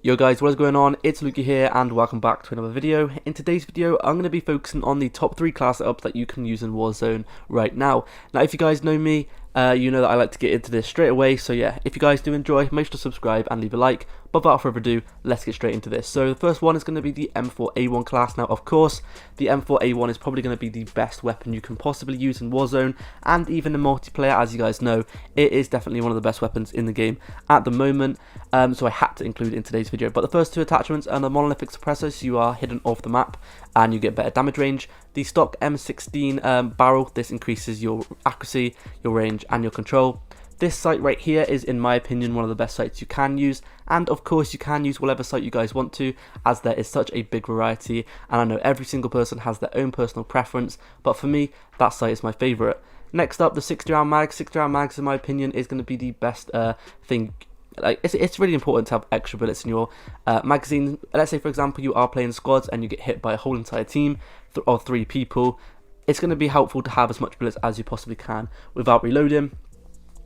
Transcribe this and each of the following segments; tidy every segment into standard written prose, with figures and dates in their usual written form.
Yo guys, what is going on? It's Luki here and welcome back to another video. In today's video, I'm going to be focusing on the top 3 class setups that you can use in Warzone right now. Now, if you guys know me, you know that I like to get into this straight away. So yeah, if you guys do enjoy, make sure to subscribe and leave a like. But without further ado, let's get straight into this. So the first one is going to be the M4A1 class. Now, of course, the M4A1 is probably going to be the best weapon you can possibly use in Warzone, and even in multiplayer, as you guys know, it is definitely one of the best weapons in the game at the moment. So I had to include it in today's video. But the first two attachments are the monolithic suppressor, so you are hidden off the map and you get better damage range. The stock M16 barrel, this increases your accuracy, your range and your control. This sight right here is, in my opinion, one of the best sights you can use, and of course you can use whatever sight you guys want to, as there is such a big variety, and I know every single person has their own personal preference, but for me, that sight is my favourite. Next up, the 60 round mag. 60 round mags, in my opinion, is going to be the best thing. Like, it's really important to have extra bullets in your magazine. Let's say, for example, you are playing squads and you get hit by a whole entire team of 3 people. It's going to be helpful to have as much bullets as you possibly can without reloading,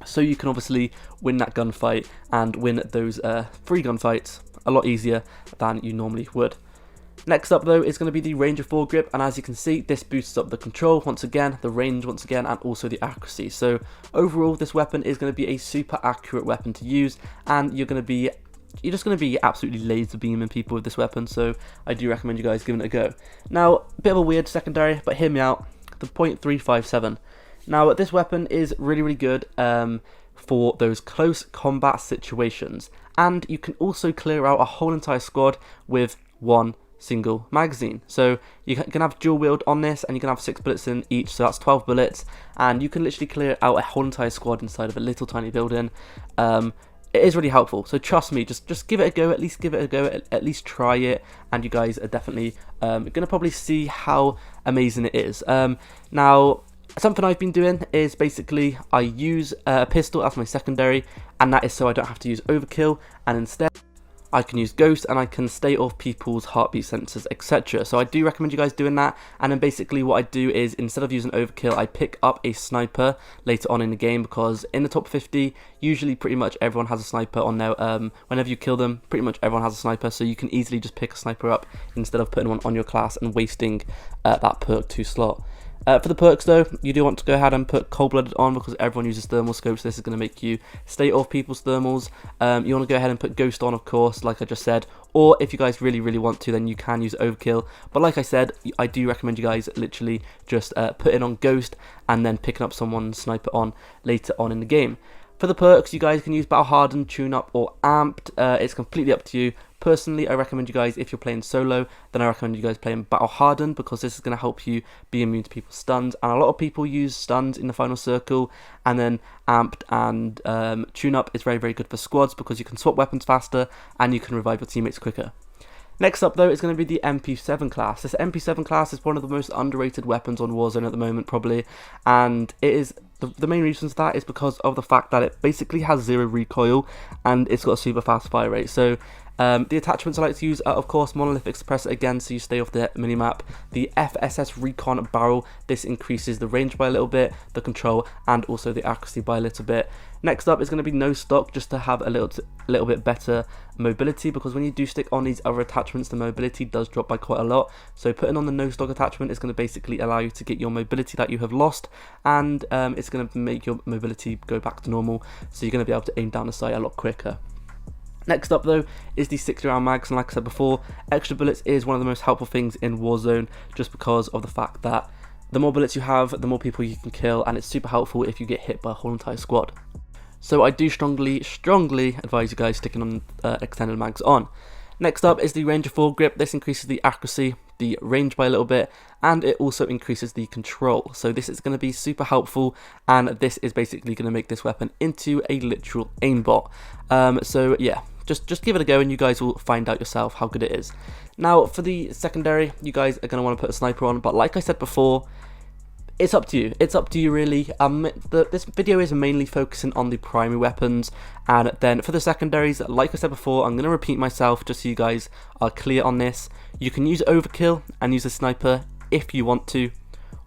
so you can obviously win that gunfight and win those free gunfights a lot easier than you normally would. Next up though is going to be the Ranger foregrip, and as you can see, this boosts up the control once again, the range once again, and also the accuracy. So overall, this weapon is going to be a super accurate weapon to use, and you're just going to be absolutely laser beaming people with this weapon, so I do recommend you guys giving it a go. Now, a bit of a weird secondary, but hear me out, the .357. Now, this weapon is really good for those close combat situations, and you can also clear out a whole entire squad with one single magazine. So you can have dual wield on this, and you can have 6 bullets in each, so that's 12 bullets, and you can literally clear out a whole entire squad inside of a little tiny building. It is really helpful, so trust me, just give it a go, at least give it a go, at least try it, and you guys are definitely going to probably see how amazing it is. Now, something I've been doing is basically I use a pistol as my secondary, and that is so I don't have to use overkill, and instead I can use ghost and I can stay off people's heartbeat sensors, etc. So I do recommend you guys doing that. And then basically what I do is, instead of using overkill, I pick up a sniper later on in the game, because in the top 50 usually pretty much everyone has a sniper on there. Whenever you kill them, pretty much everyone has a sniper, so you can easily just pick a sniper up instead of putting one on your class and wasting that perk 2 slot. For the perks though, you do want to go ahead and put cold-blooded on, because everyone uses thermal scopes. This is going to make you stay off people's thermals. You want to go ahead and put ghost on, of course, like I just said, or if you guys really want to, then you can use overkill. But like I said, I do recommend you guys literally just putting on ghost and then picking up someone's sniper on later on in the game. For the perks, you guys can use battle hardened, tune up, or amped. It's completely up to you. Personally, I recommend you guys, if you're playing solo, then I recommend you guys playing battle hardened, because this is going to help you be immune to people's stuns. And a lot of people use stuns in the final circle, and then amped and tune up is very good for squads, because you can swap weapons faster and you can revive your teammates quicker. Next up though is going to be the MP7 class. This MP7 class is one of the most underrated weapons on Warzone at the moment, probably, and it is the main reason for that is because of the fact that it basically has 0 recoil and it's got a super fast fire rate. So the attachments I like to use are, of course, monolithic suppressor again, so you stay off the minimap. The FSS recon barrel, this increases the range by a little bit, the control, and also the accuracy by a little bit. Next up is going to be no stock, just to have a little bit better mobility, because when you do stick on these other attachments, the mobility does drop by quite a lot. So putting on the no stock attachment is going to basically allow you to get your mobility that you have lost, and it's going to make your mobility go back to normal, so you're going to be able to aim down the sight a lot quicker. Next up though is the 60 round mags, and like I said before, extra bullets is one of the most helpful things in Warzone, just because of the fact that the more bullets you have, the more people you can kill, and it's super helpful if you get hit by a whole entire squad. So I do strongly advise you guys sticking on extended mags on. Next up is the Ranger foregrip. This increases the accuracy, the range by a little bit, and it also increases the control. So this is going to be super helpful, and this is basically going to make this weapon into a literal aimbot. So yeah, just give it a go and you guys will find out yourself how good it is. Now for the secondary, you guys are going to want to put a sniper on, but like I said before, it's up to you. It's up to you really. This video is mainly focusing on the primary weapons, and then for the secondaries, like I said before, I'm going to repeat myself just so you guys are clear on this. You can use overkill and use a sniper if you want to,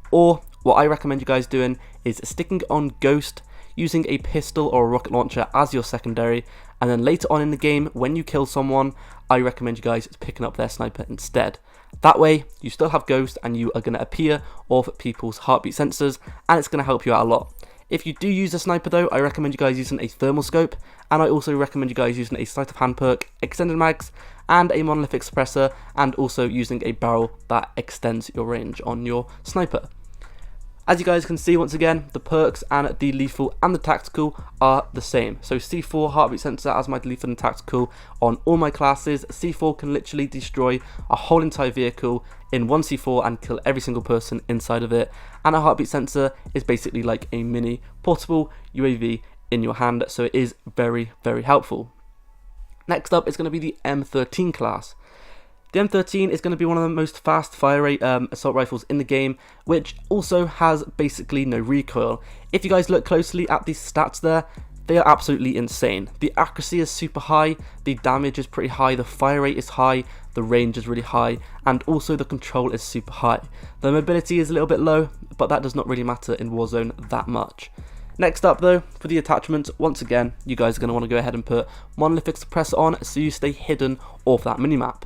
or what I recommend you guys doing is sticking on ghost, using a pistol or a rocket launcher as your secondary, and then later on in the game, when you kill someone, I recommend you guys picking up their sniper instead. That way, you still have Ghost and you are going to appear off people's heartbeat sensors, and it's going to help you out a lot. If you do use a sniper though, I recommend you guys using a thermal scope, and I also recommend you guys using a sleight of hand perk, extended mags, and a monolithic suppressor, and also using a barrel that extends your range on your sniper. As you guys can see, once again, the perks and the lethal and the tactical are the same. So C4 heartbeat sensor as my lethal and tactical on all my classes. C4 can literally destroy a whole entire vehicle in one C4 and kill every single person inside of it. And a heartbeat sensor is basically like a mini portable UAV in your hand, so it is very, very helpful. Next up is going to be the M13 class. The M13 is going to be one of the most fast fire rate assault rifles in the game, which also has basically no recoil. If you guys look closely at these stats there, they are absolutely insane. The accuracy is super high, the damage is pretty high, the fire rate is high, the range is really high, and also the control is super high. The mobility is a little bit low, but that does not really matter in Warzone that much. Next up though, for the attachments, once again, you guys are going to want to go ahead and put monolithic suppressor on so you stay hidden off that minimap.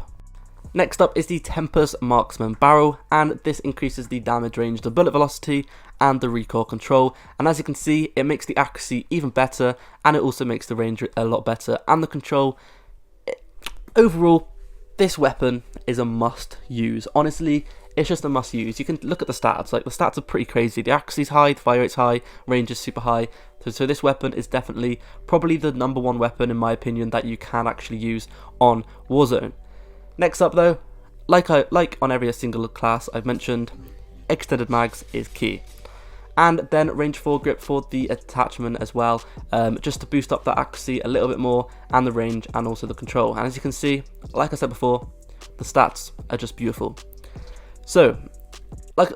Next up is the Tempest Marksman Barrel, and this increases the damage range, the bullet velocity, and the recoil control. And as you can see, it makes the accuracy even better, and it also makes the range a lot better, and the control. Overall, this weapon is a must use. Honestly, it's just a must use. You can look at the stats, like the stats are pretty crazy. The accuracy is high, the fire rate's high, range is super high. So this weapon is definitely probably the #1 weapon in my opinion that you can actually use on Warzone. Next up though, like on every single class I've mentioned, extended mags is key. And then range foregrip for the attachment as well, just to boost up the accuracy a little bit more, and the range, and also the control. And as you can see, like I said before, the stats are just beautiful. So, like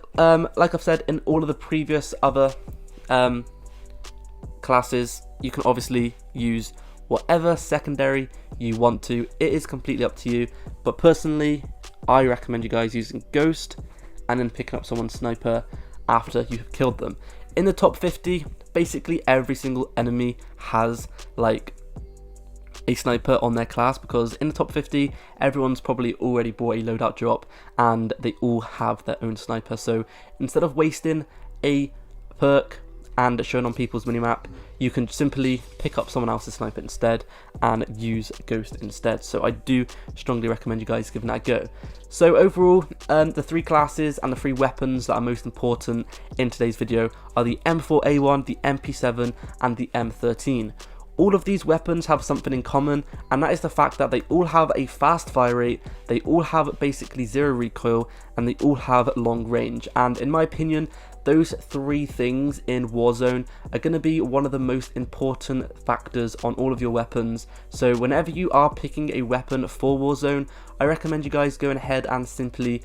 I've said in all of the previous other classes, you can obviously use whatever secondary you want to. It is completely up to you, but personally I recommend you guys using Ghost and then picking up someone's sniper after you've killed them. In the top 50, basically every single enemy has like a sniper on their class, because in the top 50 everyone's probably already bought a loadout drop and they all have their own sniper. So instead of wasting a perk and shown on people's minimap, you can simply pick up someone else's sniper instead and use Ghost instead. So I do strongly recommend you guys giving that a go. So overall, the 3 classes and the 3 weapons that are most important in today's video are the M4A1, the MP7 and the M13. All of these weapons have something in common, and that is the fact that they all have a fast fire rate, they all have basically 0 recoil, and they all have long range. And in my opinion, those 3 things in Warzone are going to be one of the most important factors on all of your weapons. So whenever you are picking a weapon for Warzone, I recommend you guys going ahead and simply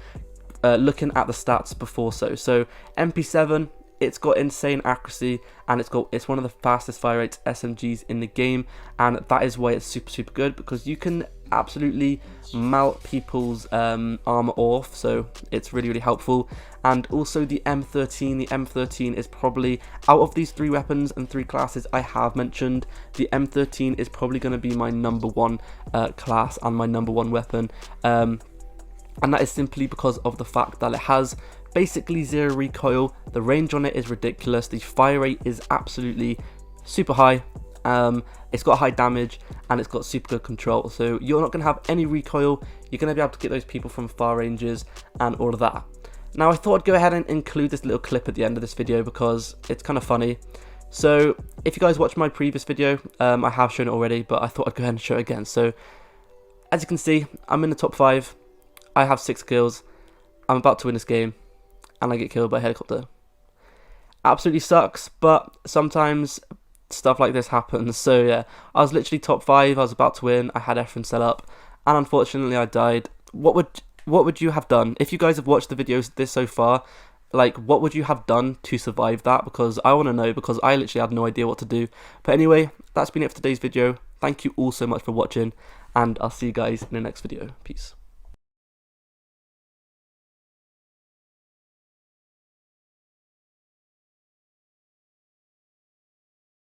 looking at the stats before So MP7, it's got insane accuracy, and it's one of the fastest fire rates SMGs in the game, and that is why it's super good, because you can absolutely melt people's armor off, so it's really helpful. And also the M13 is probably, out of these 3 weapons and 3 classes I have mentioned, the M13 is probably going to be my #1 class and my #1 weapon, and that is simply because of the fact that it has basically 0 recoil, the range on it is ridiculous, the fire rate is absolutely super high, it's got high damage, and it's got super good control. So you're not going to have any recoil, you're going to be able to get those people from far ranges and all of that. Now I thought I'd go ahead and include this little clip at the end of this video because it's kind of funny. So if you guys watched my previous video, I have shown it already, but I thought I'd go ahead and show it again. So as you can see, I'm in the top 5, I have 6 kills, I'm about to win this game, and I get killed by a helicopter. Absolutely sucks, but sometimes stuff like this happens. So yeah, I was literally top 5, I was about to win, I had everything set up, and unfortunately I died. What would you have done? If you guys have watched the videos this so far, like what would you have done to survive that? Because I want to know, because I literally had no idea what to do. But anyway, that's been it for today's video. Thank you all so much for watching, and I'll see you guys in the next video. Peace.